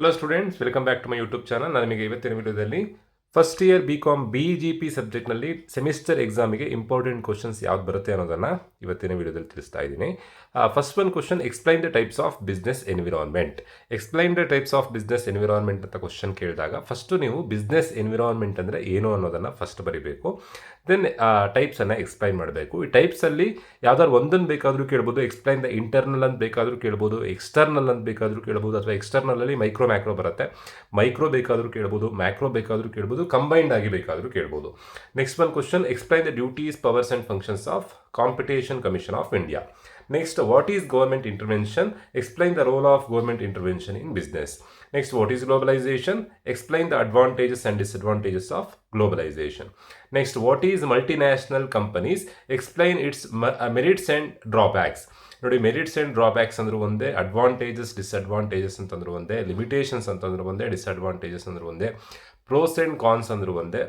Hello students, welcome back to my YouTube channel. ನಾನು ನಿಮಗೆ ಇವತ್ತಿನ ವಿಡಿಯೋದಲ್ಲಿ ಫಸ್ಟ್ ಇಯರ್ BCom BGP ಸಬ್ಜೆಕ್ಟ್ನಲ್ಲಿ ಸೆಮಿಸ್ಟರ್ ಎಕ್ಸಾಮಿಗೆ ಇಂಪಾರ್ಟೆಂಟ್ ಕ್ವಶನ್ಸ್ ಯಾವ್ದು ಬರುತ್ತೆ ಅನ್ನೋದನ್ನು ಇವತ್ತಿನ ವಿಡಿಯೋದಲ್ಲಿ ತಿಳಿಸ್ತಾ ಇದ್ದೀನಿ. First one question, explain the types of business environment. Explain the types of business environment ಅಂತ ಕ್ವಶನ್ ಕೇಳಿದಾಗ ಫಸ್ಟು ನೀವು ಬಿಸ್ನೆಸ್ ಎನ್ವಿರಾನ್ಮೆಂಟ್ ಅಂದರೆ ಏನು ಅನ್ನೋದನ್ನು ಫಸ್ಟ್ ಬರೀಬೇಕು. ದೆನ್ ಟೈಪ್ಸನ್ನು ಎಕ್ಸ್ಪ್ಲೈನ್ ಮಾಡಬೇಕು. ಈ ಟೈಪ್ಸಲ್ಲಿ ಯಾವ್ದಾದ್ರು ಒಂದನ್ನು ಬೇಕಾದರೂ ಕೇಳ್ಬೋದು. ಎಕ್ಸ್ಪ್ಲೈನ್ ದ ಇಂಟರ್ನಲ್ ಅಂತ ಬೇಕಾದರೂ ಕೇಳ್ಬೋದು, ಎಕ್ಸ್ಟರ್ನಲ್ ಅಂತ ಬೇಕಾದರೂ ಕೇಳ್ಬೋದು, ಅಥವಾ ಎಕ್ಸ್ಟರ್ನಲಲ್ಲಿ ಮೈಕ್ರೋ ಮ್ಯಾಕ್ರೋ ಬರುತ್ತೆ. ಮೈಕ್ರೋ ಬೇಕಾದರೂ ಕೇಳ್ಬೋದು, ಮ್ಯಾಕ್ರೋ ಬೇಕಾದರೂ ಕೇಳ್ಬೋದು, ಕಂಬೈನ್ಡ್ ಆಗಿ ಬೇಕಾದರೂ ಕೇಳ್ಬೋದು. Next one question, explain the duties, powers and functions of competition commission of India. Next, what is government intervention? Explain the role of government intervention in business. Next, what is globalization? Explain the advantages and disadvantages of globalization. Next, what is multinational companies? Explain its merits and drawbacks. ನೋಡಿ, merits and drawbacks ಅಂದರೂ ಒಂದೇ, advantages disadvantages ಅಂತಂದ್ರೆ ಒಂದೇ, limitations ಅಂತಂದ್ರೆ ಒಂದೇ, disadvantages ಅಂದ್ರೆ ಒಂದೇ, pros and ಕಾನ್ಸ್ ಅಂದರೂ ಒಂದೇ,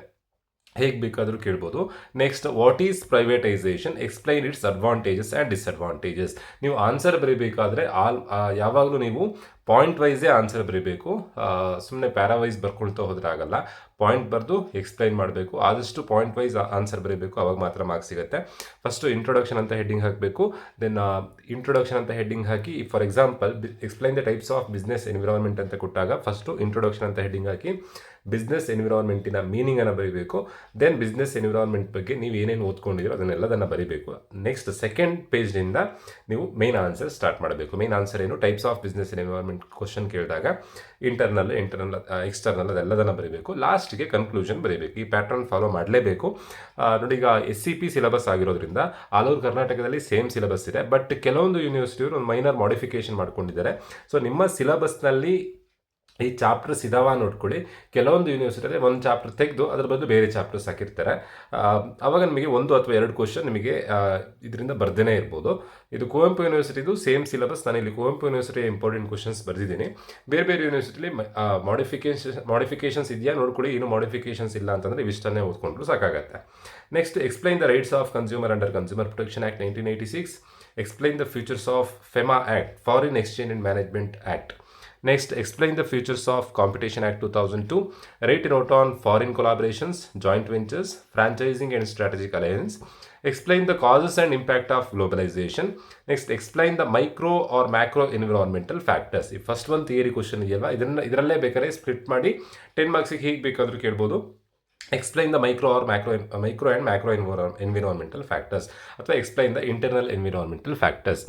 ಹೇಗೆ ಬೇಕಾದರೂ ಕೇಳ್ಬೋದು. Next, what is privatisation? Explain it's advantages and disadvantages. ನೀವು ಆನ್ಸರ್ ಬರೀಬೇಕಾದ್ರೆ ಯಾವಾಗಲೂ ನೀವು ಪಾಯಿಂಟ್ ವೈಸೇ ಆನ್ಸರ್ ಬರೀಬೇಕು. ಸುಮ್ಮನೆ ಪ್ಯಾರಾವೈಸ್ ಬರ್ಕೊಳ್ತಾ ಹೋದರೆ ಆಗಲ್ಲ. ಪಾಯಿಂಟ್ ಬರೆದು ಎಕ್ಸ್ಪ್ಲೈನ್ ಮಾಡಬೇಕು. ಆದಷ್ಟು ಪಾಯಿಂಟ್ ವೈಸ್ ಆನ್ಸರ್ ಬರೀಬೇಕು, ಅವಾಗ ಮಾತ್ರ ಮಾರ್ಕ್ಸ್ ಸಿಗುತ್ತೆ. ಫಸ್ಟು ಇಂಟ್ರೊಡಕ್ಷನ್ ಅಂತ ಹೆಡ್ಡಿಂಗ್ ಹಾಕಬೇಕು. ದೆನ್ ಇಂಟ್ರೊಡಕ್ಷನ್ ಅಂತ ಹೆಡ್ಡಿಂಗ್ ಹಾಕಿ, for example explain the types of business environment ಅಂತ ಕೊಟ್ಟಾಗ ಫಸ್ಟು ಇಂಟ್ರೊಡಕ್ಷನ್ ಅಂತ ಹೆಡ್ಡಿಂಗ್ ಹಾಕಿ ಬಿಸ್ನೆಸ್ ಎನ್ವಿರಾನ್ಮೆಂಟಿನ ಮೀನಿಂಗನ್ನು ಬರೀಬೇಕು. ದೆನ್ ಬಿಸ್ನೆಸ್ ಎನ್ವಿರಾನ್ಮೆಂಟ್ ಬಗ್ಗೆ ನೀವು ಏನೇನು ಓದ್ಕೊಂಡಿದ್ದೀರೋ ಅದನ್ನೆಲ್ಲದನ್ನು ಬರೀಬೇಕು. ನೆಕ್ಸ್ಟ್ ಸೆಕೆಂಡ್ ಪೇಜ್ನಿಂದ ನೀವು ಮೇನ್ ಆನ್ಸರ್ ಸ್ಟಾರ್ಟ್ ಮಾಡಬೇಕು. ಮೇನ್ ಆನ್ಸರ್ ಏನು? Types of business environment question ಕೇಳಿದಾಗ ಇಂಟರ್ನಲ್ ಎಕ್ಸ್ಟರ್ನಲ್ ಅದೆಲ್ಲದನ್ನು ಬರೀಬೇಕು. ಲಾಸ್ಟ್ಗೆ ಕನ್ಕ್ಲೂಷನ್ ಬರೀಬೇಕು. ಈ ಪ್ಯಾಟರ್ನ್ ಫಾಲೋ ಮಾಡಲೇಬೇಕು. ನೋಡಿ, ಈಗ SCP ಸಿಲೆಬಸ್ ಆಗಿರೋದ್ರಿಂದ ಆಲ್ ಓವರ್ ಕರ್ನಾಟಕದಲ್ಲಿ ಸೇಮ್ ಸಿಲೆಬಸ್ ಇದೆ. ಬಟ್ ಕೆಲವೊಂದು ಯೂನಿವರ್ಸಿಟಿಯವರು ಒಂದು ಮೈನರ್ ಮಾಡಿಫಿಕೇಶನ್ ಮಾಡ್ಕೊಂಡಿದ್ದಾರೆ. ಸೊ ನಿಮ್ಮ ಸಿಲೆಬಸ್ನಲ್ಲಿ ಈ ಚಾಪ್ಟರ್ಸ್ ಇದಾವ ನೋಡ್ಕೊಳ್ಳಿ. ಕೆಲವೊಂದು ಯೂನಿವರ್ಸಿಟಿಯಲ್ಲಿ ಒಂದು ಚಾಪ್ಟರ್ ತೆಗೆದು ಅದ್ರ ಬದಲು ಬೇರೆ ಚಾಪ್ಟರ್ಸ್ ಹಾಕಿರ್ತಾರೆ. ಆವಾಗ ನಿಮಗೆ 1 ಅಥವಾ 2 ಕ್ವಶನ್ ನಿಮಗೆ ಇದರಿಂದ ಬರ್ದೇ ಇರ್ಬೋದು. ಇದು ಕುವೆಂಪು ಯೂನಿವರ್ಸಿಟಿದು ಸೇಮ್ ಸಿಲೆಬಸ್. ನಾನು ಇಲ್ಲಿ ಕುವೆಂಪು ಯೂನಿವರ್ಸಿಟಿ ಇಂಪಾರ್ಟೆಂಟ್ ಕ್ವಶನ್ಸ್ ಬರೆದಿದ್ದೀನಿ. ಬೇರೆ ಬೇರೆ ಯೂನಿವರ್ಸಿಟಿಲಿ ಮಾಡಿಫಿಕೇಷನ್ಸ್ ಇದೆಯಾ ನೋಡ್ಕೊಳ್ಳಿ. ಏನು ಮಾಡಿಫಿಕೇಷನ್ಸ್ ಇಲ್ಲ ಅಂತಂದರೆ ಇವಿಷ್ಟನ್ನೇ ಓದ್ಕೊಂಡ್ರು ಸಾಕಾಗತ್ತೆ. Next, explain the rights of consumer under consumer protection act 1986. Explain the features of FEMA act, foreign exchange and management act. Next, explain the features of Competition Act 2002. Write a note on foreign collaborations, joint ventures, franchising and strategic alliance. Explain the causes and impact of globalization. Next, explain the micro or macro environmental factors. ಈ first ಒಂದು theory question ಇದೆಯಲ್ವಾ, ಇದರಲ್ಲೇ ಬೇಕಾದ್ರೆ split ಮಾಡಿ 10 ಮಾರ್ಕ್ಸಿಗೆ ಹೇಗೆ ಬೇಕಾದರೂ ಕೇಳ್ಬೋದು. Explain the micro and macro environmental factors, ಅಥವಾ explain the internal environmental factors.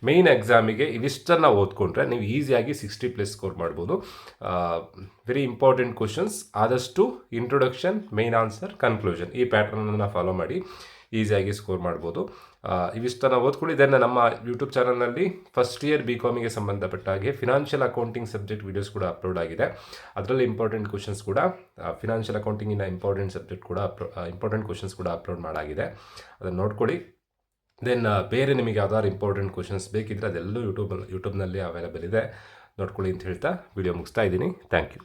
Main ಎಕ್ಸಾಮಿಗೆ ಇವಿಷ್ಟನ್ನು ಓದ್ಕೊಂಡ್ರೆ ನೀವು ಈಸಿಯಾಗಿ 60+ ಸ್ಕೋರ್ ಮಾಡ್ಬೋದು. Very important questions. ಆದಷ್ಟು ಇಂಟ್ರೊಡಕ್ಷನ್, ಮೇನ್ ಆನ್ಸರ್, ಕನ್ಕ್ಲೂಷನ್, ಈ ಪ್ಯಾಟರ್ನನ್ನು ಫಾಲೋ ಮಾಡಿ ಈಸಿಯಾಗಿ ಸ್ಕೋರ್ ಮಾಡ್ಬೋದು. ಇವಿಷ್ಟನ್ನು ಓದ್ಕೊಳ್ಳಿ. ದೆನ್ ನಮ್ಮ ಯೂಟ್ಯೂಬ್ ಚಾನಲ್ನಲ್ಲಿ ಫಸ್ಟ್ ಇಯರ್ BComಗೆ ಸಂಬಂಧಪಟ್ಟ ಹಾಗೆ ಫಿನಾನ್ಷಿಯಲ್ ಅಕೌಂಟಿಂಗ್ ಸಬ್ಜೆಕ್ಟ್ ವೀಡಿಯೋಸ್ ಕೂಡ ಅಪ್ಲೋಡ್ ಆಗಿದೆ. ಅದರಲ್ಲಿ ಇಂಪಾರ್ಟೆಂಟ್ ಕ್ವಶನ್ಸ್ ಕೂಡ, ಫಿನಾನ್ಷಿಯಲ್ ಅಕೌಂಟಿಂಗಿನ ಇಂಪಾರ್ಟೆಂಟ್ ಸಬ್ಜೆಕ್ಟ್ ಕೂಡ ಇಂಪಾರ್ಟೆಂಟ್ ಕ್ವಶನ್ಸ್ ಕೂಡ ಅಪ್ಲೋಡ್ ಮಾಡಾಗಿದೆ. ಅದನ್ನು ನೋಡ್ಕೊಳ್ಳಿ. ದೆನ್ ಬೇರೆ ನಿಮಗೆ ಯಾವ್ದಾದ್ರು ಇಂಪಾರ್ಟೆಂಟ್ ಕ್ವಶನ್ಸ್ ಬೇಕಿದ್ದರೆ ಅದೆಲ್ಲೂ ಯೂಟ್ಯೂಬ್ನಲ್ಲಿ ಅವೈಲೇಬಲ್ ಇದೆ, ನೋಡ್ಕೊಳ್ಳಿ ಅಂತ ಹೇಳ್ತಾ ವಿಡಿಯೋ ಮುಗಿಸ್ತಾ ಇದ್ದೀನಿ. Thank you.